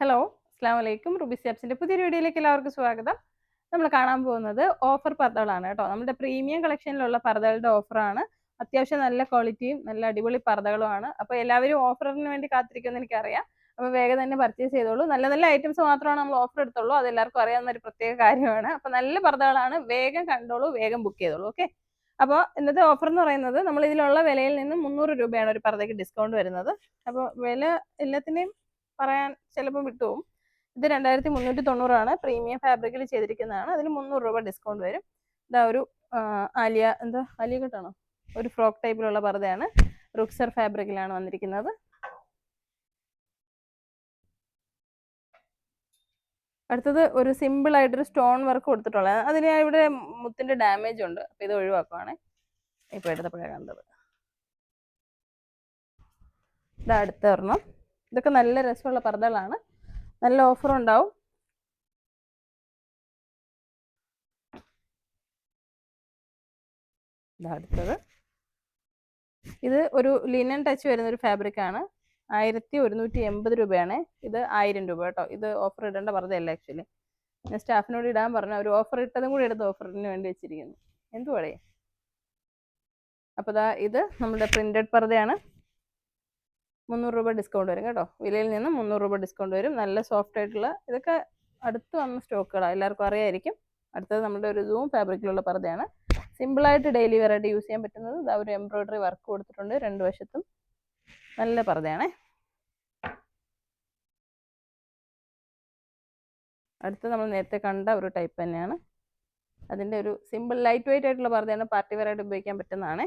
Hello, അസ്സാം വലൈക്കും. Ruby സ്യാബ്സിന്റെ പുതിയൊരു വീഡിയോയിലേക്ക് എല്ലാവർക്കും സ്വാഗതം. നമ്മൾ കാണാൻ പോകുന്നത് ഓഫർ പർദ്ദകളാണ് കേട്ടോ. നമ്മുടെ പ്രീമിയം കളക്ഷനിലുള്ള പർദ്ദകളുടെ ഓഫറാണ്. അത്യാവശ്യം നല്ല ക്വാളിറ്റിയും നല്ല അടിപൊളി പർദ്ദകളുമാണ്. അപ്പോൾ എല്ലാവരും ഓഫറിന് വേണ്ടി കാത്തിരിക്കുമെന്ന് എനിക്കറിയാം. അപ്പോൾ വേഗം തന്നെ പർച്ചേസ് ചെയ്തോളൂ. നല്ല നല്ല ഐറ്റംസ് മാത്രമാണ് നമ്മൾ ഓഫർ എടുത്തുള്ളൂ. അത് എല്ലാവർക്കും അറിയാവുന്ന ഒരു പ്രത്യേക കാര്യമാണ്. അപ്പോൾ നല്ല പർദ്ദകളാണ്. വേഗം കണ്ടോളൂ, വേഗം ബുക്ക് ചെയ്തോളൂ. ഓക്കെ. അപ്പോൾ ഇന്നത്തെ ഓഫർ എന്ന് പറയുന്നത് നമ്മൾ ഇതിലുള്ള വിലയിൽ നിന്ന് 300 രൂപയാണ് ഒരു പർദ്ദയ്ക്ക് ഡിസ്കൗണ്ട് വരുന്നത്. അപ്പോൾ വില എല്ലാത്തിൻ്റെയും പറയാൻ ചിലപ്പോൾ വിട്ടുപോകും. ഇത് 2390 പ്രീമിയം ഫാബ്രിക്കിൽ ചെയ്തിരിക്കുന്നതാണ്. അതിൽ 300 രൂപ ഡിസ്കൗണ്ട് വരും. ഇതാ ഒരു ആലിയ കട്ടാണോ, ഒരു ഫ്രോക്ക് ടൈപ്പിലുള്ള പർദ്ദയാണ്. റുക്സർ ഫാബ്രിക്കിലാണ് വന്നിരിക്കുന്നത്. അടുത്തത് ഒരു സിമ്പിൾ ആയിട്ടൊരു സ്റ്റോൺ വർക്ക് കൊടുത്തിട്ടുള്ളത്. അതിന് ഇവിടെ മുത്തിന്റെ ഡാമേജ് ഉണ്ട്. അപ്പൊ ഇത് ഒഴിവാക്കുവാണ്. ഇപ്പൊ എടുത്തപ്പോഴേ കണ്ടത്. ഇതാ അടുത്ത ഒരെണ്ണം. ഇതൊക്കെ നല്ല രസമുള്ള പർദ്ദകളാണ്. നല്ല ഓഫർ ഉണ്ടാവും. അടുത്തത് ഇത് ഒരു ലിനൻ ടച്ച് വരുന്ന ഒരു ഫാബ്രിക് ആണ്. 1180 രൂപയാണ്. ഇത് 1000 രൂപ കേട്ടോ. ഇത് ഓഫർ ഇടേണ്ട പർദ്ദയല്ല ആക്ച്വലി. ഞാൻ സ്റ്റാഫിനോട് ഇടാൻ പറഞ്ഞു. അവർ ഓഫർ ഇട്ടതും കൂടി എടുത്ത് ഓഫറിന് വേണ്ടി വെച്ചിരിക്കുന്നു. എന്തുവാടേ. അപ്പോൾ ഇത് നമ്മുടെ പ്രിന്റഡ് പർദ്ദയാണ്. 300 രൂപ ഡിസ്കൗണ്ട് വരും കേട്ടോ. വിലയിൽ നിന്ന് 300 രൂപ ഡിസ്കൗണ്ട് വരും. നല്ല സോഫ്റ്റ് ആയിട്ടുള്ള, ഇതൊക്കെ അടുത്ത് വന്ന സ്റ്റോക്കുകളാണ്, എല്ലാവർക്കും അറിയായിരിക്കും. അടുത്തത് നമ്മുടെ ഒരു സൂം ഫാബ്രിക്കിലുള്ള പർദ്ദയാണ്. സിമ്പിളായിട്ട് ഡെയിലി വെയർ ആയിട്ട് യൂസ് ചെയ്യാൻ പറ്റുന്നത്. ഇതാ ഒരു എംബ്രോയിഡറി വർക്ക് കൊടുത്തിട്ടുണ്ട് രണ്ട് വശത്തും. നല്ല പർദ്ദയാണേ. അടുത്ത് നമ്മൾ നേരത്തെ കണ്ട ഒരു ടൈപ്പ് തന്നെയാണ്. അതിൻ്റെ ഒരു സിമ്പിൾ ലൈറ്റ് വെയിറ്റ് ആയിട്ടുള്ള പർദ്ദയാണ്. പാർട്ടി വെയർ ആയിട്ട് ഉപയോഗിക്കാൻ പറ്റുന്നതാണ്.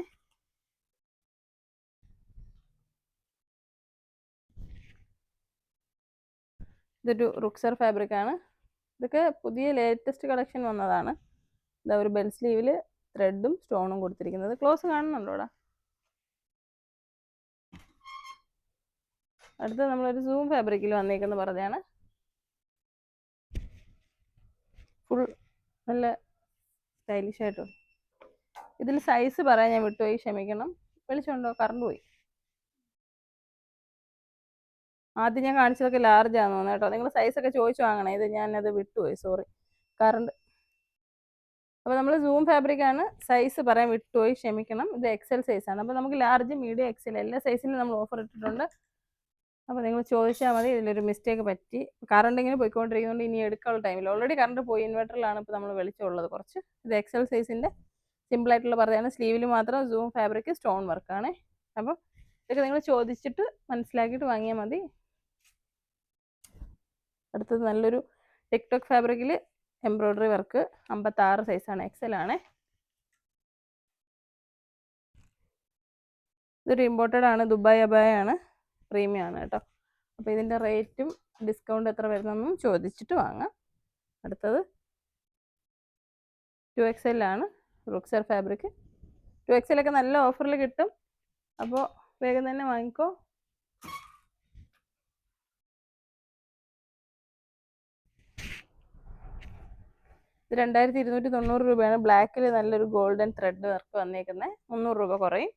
ഇതൊരു റുക്സർ ഫാബ്രിക് ആണ്. ഇതൊക്കെ പുതിയ ലേറ്റസ്റ്റ് കളക്ഷൻ വന്നതാണ്. ഇതാ ഒരു ബെൽ സ്ലീവിൽ ത്രെഡും സ്റ്റോണും കൊടുത്തിരിക്കുന്നത്. ക്ലോസ് കാണുന്നുണ്ടോ ഇവിടെ? അടുത്ത് നമ്മളൊരു സൂം ഫാബ്രിക്കിൽ വന്നിരിക്കുന്ന പർദ്ദയാണ്. ഫുൾ നല്ല സ്റ്റൈലിഷ് ആയിട്ടും. ഇതിൽ സൈസ് പറയാൻ ഞാൻ വിട്ടുപോയി, ക്ഷമിക്കണം. വിളിച്ചുണ്ടോ? കറണ്ട് പോയി. ആദ്യം ഞാൻ കാണിച്ചതൊക്കെ ലാർജ് ആണെന്ന് തോന്നുന്നു കേട്ടോ. നിങ്ങൾ സൈസൊക്കെ ചോദിച്ചു വാങ്ങണേ. ഇത് ഞാനത് വിട്ടുപോയി, സോറി. കറണ്ട്. അപ്പോൾ നമ്മൾ സൂം ഫാബ്രിക് ആണ്. സൈസ് പറയാൻ വിട്ടുപോയി, ക്ഷമിക്കണം. ഇത് എക്സൽ സൈസാണ്. അപ്പോൾ നമുക്ക് ലാർജ്, മീഡിയം, എക്സൽ എല്ലാ സൈസിലും നമ്മൾ ഓഫർ ഇട്ടിട്ടുണ്ട്. അപ്പോൾ നിങ്ങൾ ചോദിച്ചാൽ മതി. ഇതിലൊരു മിസ്റ്റേക്ക് പറ്റി. കറണ്ട് ഇങ്ങനെ പോയിക്കൊണ്ടിരിക്കുന്നതുകൊണ്ട് ഇനി എടുക്കാനുള്ള ടൈമില്ല. ഓൾറെഡി കറണ്ട് പോയി. ഇൻവെർട്ടറിലാണ് ഇപ്പോൾ നമ്മൾ വെളിച്ചമുള്ളത് കുറച്ച്. ഇത് എക്സൽ സൈസിൻ്റെ സിമ്പിളായിട്ടുള്ള പർദ്ദയാണ്. സ്ലീവിൽ മാത്രം സൂം ഫാബ്രിക് സ്റ്റോൺ വർക്കാണ്. അപ്പോൾ ഇതൊക്കെ നിങ്ങൾ ചോദിച്ചിട്ട് മനസ്സിലാക്കിയിട്ട് വാങ്ങിയാൽ മതി. അടുത്തത് നല്ലൊരു ടിക്ടോക്ക് ഫാബ്രിക്കിൽ എംബ്രോയിഡറി വർക്ക് 56 സൈസാണ്. എക്സൽ ആണ്. ഇതൊരു ഇമ്പോർട്ടഡ് ആണ്. ദുബായ് അബായാണ്. പ്രീമിയം ആണ് കേട്ടോ. അപ്പോൾ ഇതിൻ്റെ റേറ്റും ഡിസ്കൗണ്ട് എത്ര വരുന്നതെന്നും ചോദിച്ചിട്ട് വാങ്ങാം. അടുത്തത് 2XL ആണ്. റുക്സർ ഫാബ്രിക്. 2XL ഒക്കെ നല്ല ഓഫറിൽ കിട്ടും. അപ്പോൾ വേഗം തന്നെ വാങ്ങിക്കോ. ഇത് 2290 രൂപയാണ്. ബ്ലാക്കിൽ നല്ലൊരു ഗോൾഡൻ ത്രെഡ് വർക്ക് വന്നേക്കുന്നത്. 300 രൂപ കുറയും.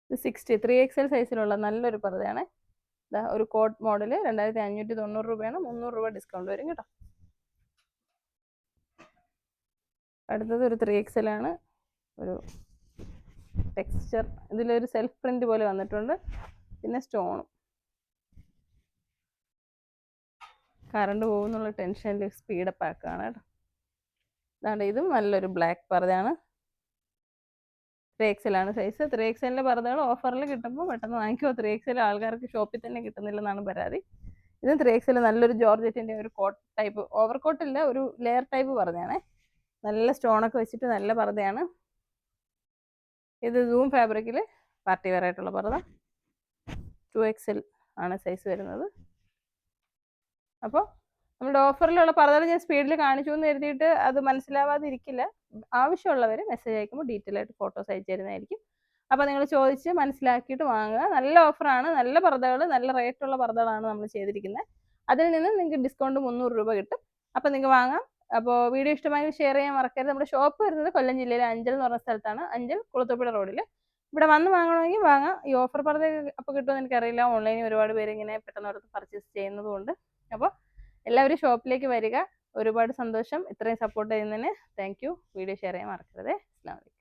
ഇത് 3XL സൈസിലുള്ള നല്ലൊരു പർദ്ദയാണ്. ഇതാ ഒരു കോട്ട് മോഡൽ 2590 രൂപയാണ്. 300 രൂപ ഡിസ്കൗണ്ട് വരും കേട്ടോ. അടുത്തത് ഒരു 3XL ആണ്. ഒരു ടെക്സ്ചർ, ഇതിലൊരു സെൽഫ് പ്രിന്റ് പോലെ വന്നിട്ടുണ്ട്. പിന്നെ സ്റ്റോണും. കറണ്ട് പോകുന്നുള്ള ടെൻഷനിൽ സ്പീഡപ്പ് ആക്കുകയാണ് കേട്ടോ. അതാണ്ട് ഇതും നല്ലൊരു ബ്ലാക്ക് പർദ്ദയാണ്. 3XL ആണ് സൈസ്. 3XLൻ്റെ പർദ്ദകൾ ഓഫറിൽ കിട്ടുമ്പോൾ പെട്ടെന്ന് വാങ്ങിക്കോ. 3XL ആൾക്കാർക്ക് ഷോപ്പിൽ തന്നെ കിട്ടുന്നില്ലെന്നാണ് പരാതി. ഇതും 3XL നല്ലൊരു ജോർജറ്റിൻ്റെ ഒരു കോട്ട് ടൈപ്പ്, ഓവർ കോട്ടില്ല, ഒരു ലെയർ ടൈപ്പ് പർദ്ദയാണ്. നല്ല സ്റ്റോണൊക്കെ വെച്ചിട്ട് നല്ല പർദ്ദയാണ്. ഇത് സൂം ഫാബ്രിക്കിൽ പാർട്ടി വെയർ ആയിട്ടുള്ള പർദ്ദ. 2XL ആണ് സൈസ് വരുന്നത്. അപ്പോൾ നമ്മുടെ ഓഫറിലുള്ള പർദ്ദകൾ ഞാൻ സ്പീഡിൽ കാണിച്ചു എന്ന് കരുതിയിട്ട് അത് മനസ്സിലാവാതിരിക്കില്ല. ആവശ്യമുള്ളവർ മെസ്സേജ് അയക്കുമ്പോൾ ഡീറ്റെയിൽ ആയിട്ട് ഫോട്ടോസ് അയച്ചു തരുന്നതായിരിക്കും. അപ്പോൾ നിങ്ങൾ ചോദിച്ച് മനസ്സിലാക്കിയിട്ട് വാങ്ങുക. നല്ല ഓഫറാണ്. നല്ല പർദ്ദകൾ, നല്ല റേറ്റുള്ള പർദ്ദകളാണ് നമ്മൾ ചെയ്തിരിക്കുന്നത്. അതിൽ നിന്ന് നിങ്ങൾക്ക് ഡിസ്കൗണ്ട് 300 രൂപ കിട്ടും. അപ്പോൾ നിങ്ങൾക്ക് വാങ്ങാം. അപ്പോൾ വീഡിയോ ഇഷ്ടമായി ഷെയർ ചെയ്യാൻ മറക്കരുത്. നമ്മുടെ ഷോപ്പ് വരുന്നത് കൊല്ലം ജില്ലയിലെ അഞ്ചൽ എന്ന് പറഞ്ഞ സ്ഥലത്താണ്. അഞ്ചൽ കുളത്തൂപ്പുഴ റോഡിൽ. ഇവിടെ വന്ന് വാങ്ങണമെങ്കിൽ വാങ്ങാം. ഈ ഓഫർ പർദ്ദ അപ്പോൾ കിട്ടുമെന്ന് എനിക്കറിയില്ല. ഓൺലൈനിൽ ഒരുപാട് പേര് ഇങ്ങനെ പെട്ടെന്ന് എടുത്ത് പർച്ചേസ് ചെയ്യുന്നതുകൊണ്ട്. അപ്പോൾ എല്ലാവരും ഷോപ്പിലേക്ക് വരിക. ഒരുപാട് സന്തോഷം ഇത്രയും സപ്പോർട്ട് ചെയ്യുന്നതിന്. Thank you. വീഡിയോ ഷെയർ ചെയ്യാൻ മറക്കരുത്. അസ്സലാമു അലൈക്കും.